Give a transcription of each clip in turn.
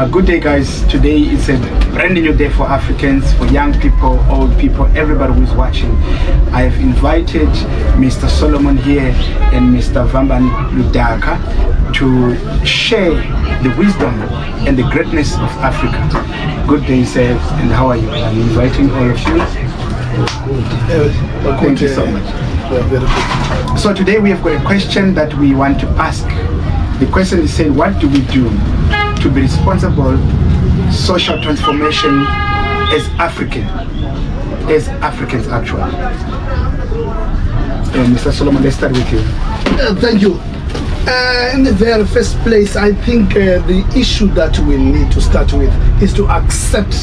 Good day, guys. Today is a brand new day for Africans, for young people, old people, everybody who is watching. I have invited Mr. Solomon here and Mr. Vamban Ludaka to share the wisdom and the greatness of Africa. Good day, sir, and how are you? I'm inviting all of you. Thank you so much. Very good. So today we have got a question that we want to ask. The question is saying, what do we do to be responsible social transformation as Africans actually? Mr. Solomon, let's start with you. Thank you. In the very first place, I think the issue that we need to start with is to accept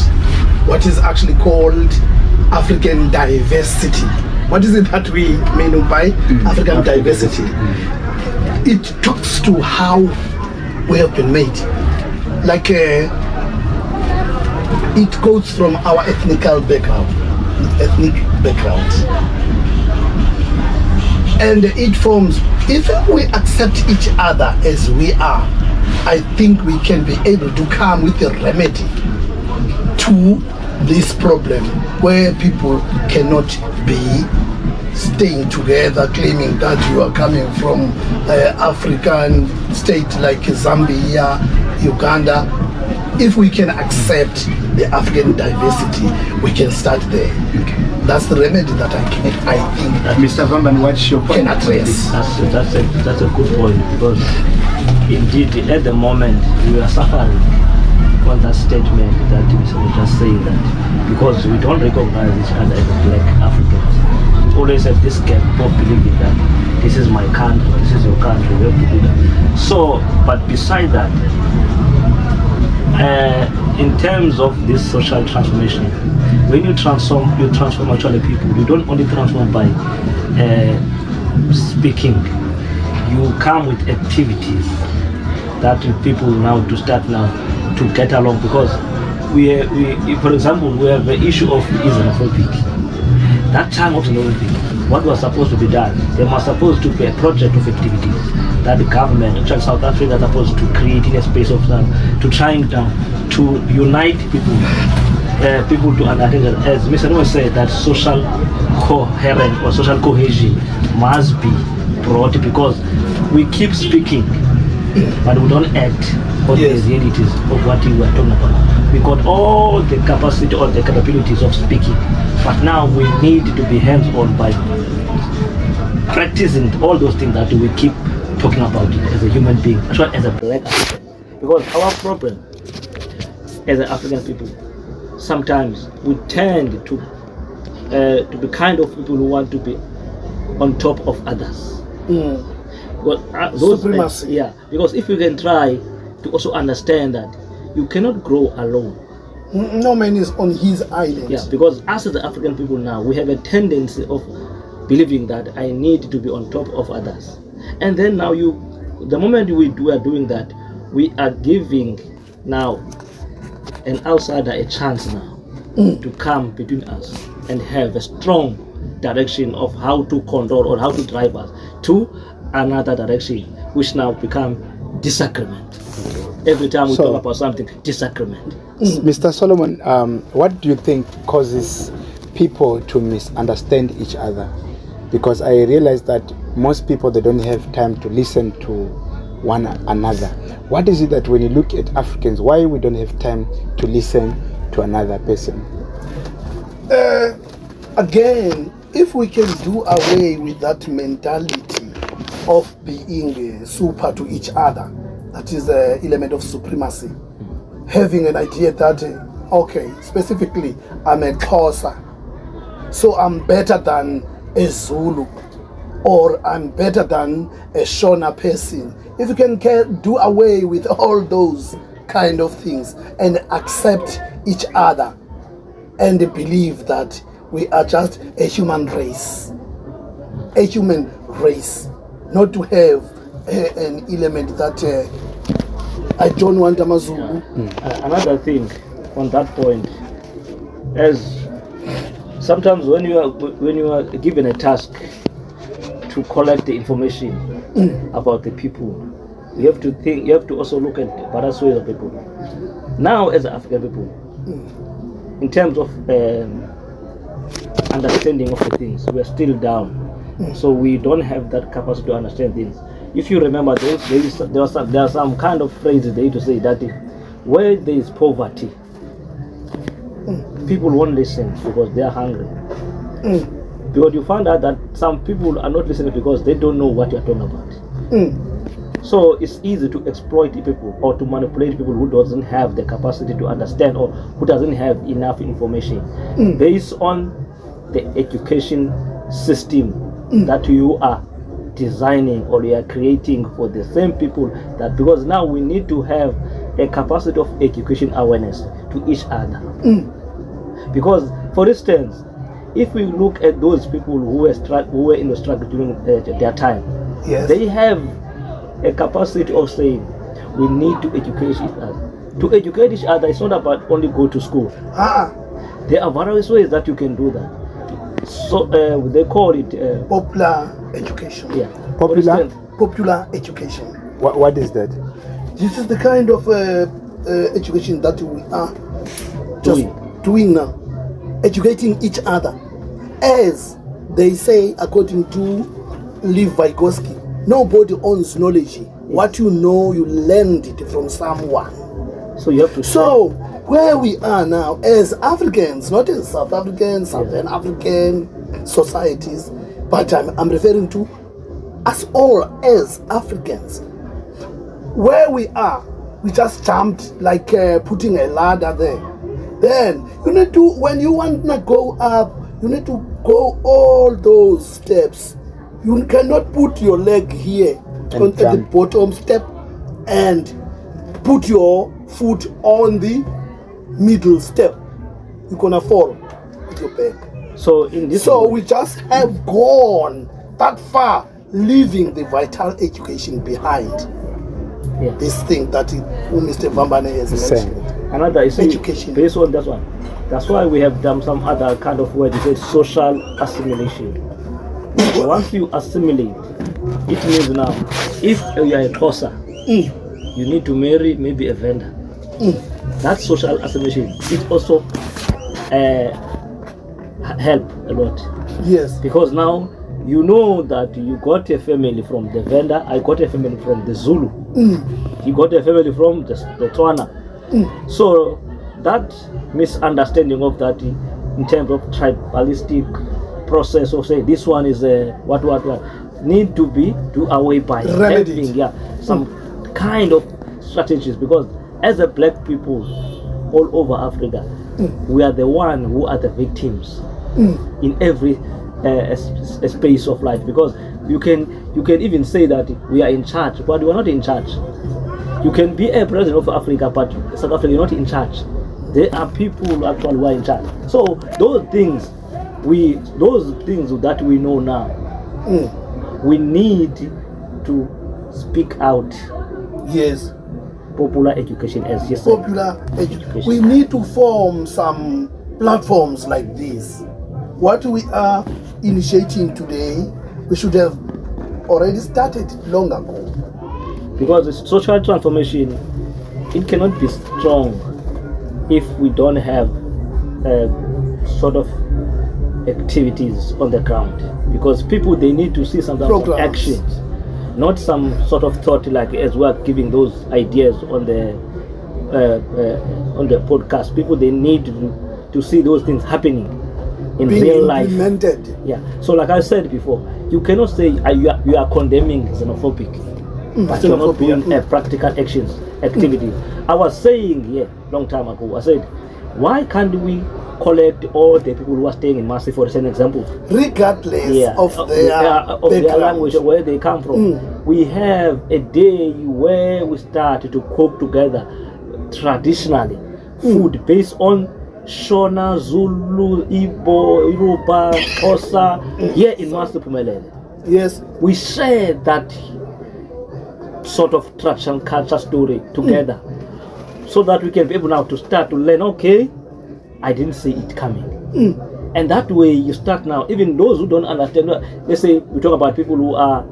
what is actually called African diversity. What is it that we mean by African diversity? It talks to how we have been made. Like it goes from our ethnic background, and it forms. If we accept each other as we are, I think we can be able to come with a remedy to this problem where people cannot be staying together, claiming that you are coming from African state like Zambia, Uganda. If we can accept the African diversity, we can start there. Okay. That's the remedy that I think that Mr. Vamban, what's your point? Can address. That's a good point, because indeed at the moment we are suffering on that statement that Mr. was just saying, that because we don't recognize each other as black Africans. We always have this gap of believing that this is my country, this is your country, we have to do that. So, but beside that, in terms of this social transformation, when you transform actually people. You don't only transform by speaking. You come with activities that people now to start now to get along, because we for example, we have the issue of Islamophobia. That time of Islamophobia, what was supposed to be done, there was supposed to be a project of activities that the government, actually South Africa, is supposed to create in a space of time to trying to unite people, people to understand that, as Mr. Noah said, that social coherence or social cohesion must be brought, because we keep speaking but we don't act on the realities of what we were talking about. We got all the capacity or the capabilities of speaking, but now we need to be hands-on by practicing all those things that we keep talking about it as a human being, as well as a black African. Because our problem as African people, sometimes we tend to be kind of people who want to be on top of others. But supremacy. Because if you can try to also understand that you cannot grow alone. No man is on his island. Yeah, because us as the African people now, we have a tendency of believing that I need to be on top of others. And then now the moment we are doing that, we are giving now an outsider a chance now to come between us and have a strong direction of how to control or how to drive us to another direction, which now become disagreement. Every time we talk about something, disagreement. Mr. Solomon, what do you think causes people to misunderstand each other? Because I realize that most people, they don't have time to listen to one another. What is it that when you look at Africans, why we don't have time to listen to another person? Again, if we can do away with that mentality of being super to each other, that is the element of supremacy, having an idea that, okay, specifically, I'm a Xhosa, so I'm better than a Zulu, or I'm better than a Shona person. If you can do away with all those kind of things and accept each other and believe that we are just a human race, not to have an element that I don't want Amazulu. Another thing on that point, as sometimes when you are given a task to collect the information about the people, You have to think. You have to also look at various ways of people. Now, as African people, in terms of understanding of the things, we are still down. So we don't have that capacity to understand things. If you remember, there are some kind of phrases they used to say that where there is poverty, people won't listen because they are hungry. Because you find out that some people are not listening because they don't know what you are talking about. So it's easy to exploit people or to manipulate people who doesn't have the capacity to understand or who doesn't have enough information based on the education system that you are designing or you are creating for the same people. That because now we need to have a capacity of education awareness to each other. Because, for instance, if we look at those people who were in the struggle during their time, Yes. they have a capacity of saying we need to educate each other. To educate each other, it's not about only go to school. There are various ways that you can do that. So they call it Popular education. yeah. Popular? For instance, Popular education. What is that? This is the kind of education that we are just doing now. Educating each other. As they say, according to Lev Vygotsky, nobody owns knowledge. What you know, you learned it from someone. so you have to So, where we are now, as Africans, not as South African, Southern African societies, but I'm referring to us all as Africans. Where we are, we just jumped like putting a ladder there. Then, you need to, when you want to go up, you need to go all those steps. You cannot put your leg here at the jump. bottom step and put your foot on the middle step. You're gonna fall with your back. so in this So we just have gone that far, leaving the vital education behind. yeah. This thing that Mr. Vambane has Same. mentioned. Another is Education. based on that one. That's why we have done some other kind of word. It says social assimilation. Once you assimilate, it means now, if you are a crosser, you need to marry maybe a vendor. That social assimilation, it also help a lot. Yes. Because now you know that you got a family from the vendor, I got a family from the Zulu, you got a family from the Tswana. So that misunderstanding of that in terms of tribalistic process of saying this one is what need to be do away by Remedied. having some kind of strategies, because as a black people all over Africa, we are the one who are the victims in every space of life, because you can even say that we are in charge, but we are not in charge. You can be a president of Africa, but South Africa is not in charge. There are people actually who are in charge. So those things that we know now, we need to speak out. Yes. Popular education, as you said. Popular education. We need to form some platforms like this. What we are initiating today, we should have already started long ago. Because the social transformation, it cannot be strong if we don't have sort of activities on the ground. Because people, they need to see some actions, not some sort of thought like as we are giving those ideas on the podcast. People, they need to see those things happening in Being real life. implemented. Yeah. So like I said before, you cannot say you are condemning xenophobic, but you're not doing practical activities. I was saying here long time ago, I said, why can't we collect all the people who are staying in Masi, for example, regardless of their language or where they come from? We have a day where we start to cook together traditionally food based on Shona, Zulu, Igbo, Yoruba, Xhosa, here in Masi Pumelele. Yes. We share that sort of traditional culture story together, so that we can be able now to start to learn, okay, I didn't see it coming. And that way you start now, even those who don't understand, let's say we talk about people who are,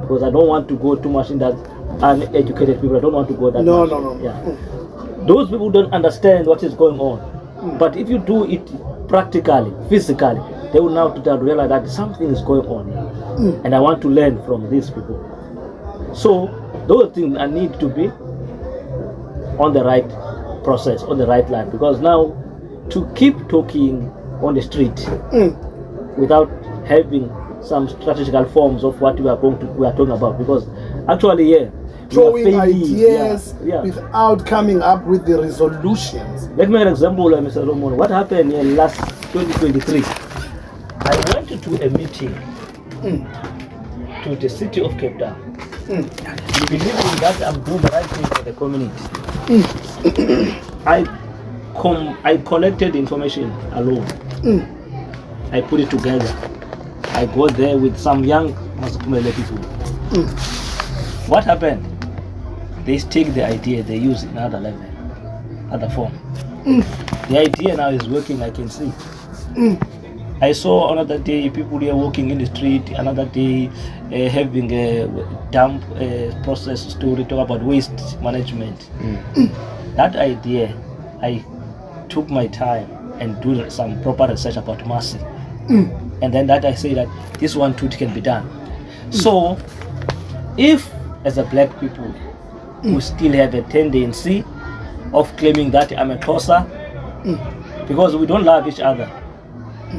because I don't want to go too much in that, uneducated people. I don't want to go that No, much. no, no. Yeah. Those people don't understand what is going on. But if you do it practically, physically, they will now realize that something is going on here. And I want to learn from these people. So those things need to be on the right process, on the right line. Because now to keep talking on the street without having some strategical forms of what we are talking about, because actually, yeah, throwing ideas without coming up with the resolutions. Let me give an example, Mr. Solomon. What happened in last 2023? I went to a meeting to the city of Cape Town. Believing that I'm doing the right thing for the community. I collected information alone. I put it together. I go there with some young Masukumele people. What happened? They take the idea, they use it in another level, other form. The idea now is working, I can see. I saw another day people here walking in the street, another day having a dump process story, talk about waste management. That idea, I took my time and do some proper research about mercy. And then that I say that this one too can be done. So, if as a black people, we still have a tendency of claiming that I'm a tosser, because we don't love each other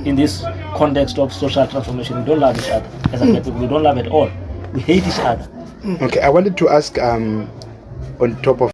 in this context of social transformation. We don't love each other as a black people. We don't love at all. We hate each other. Okay, I wanted to ask on top of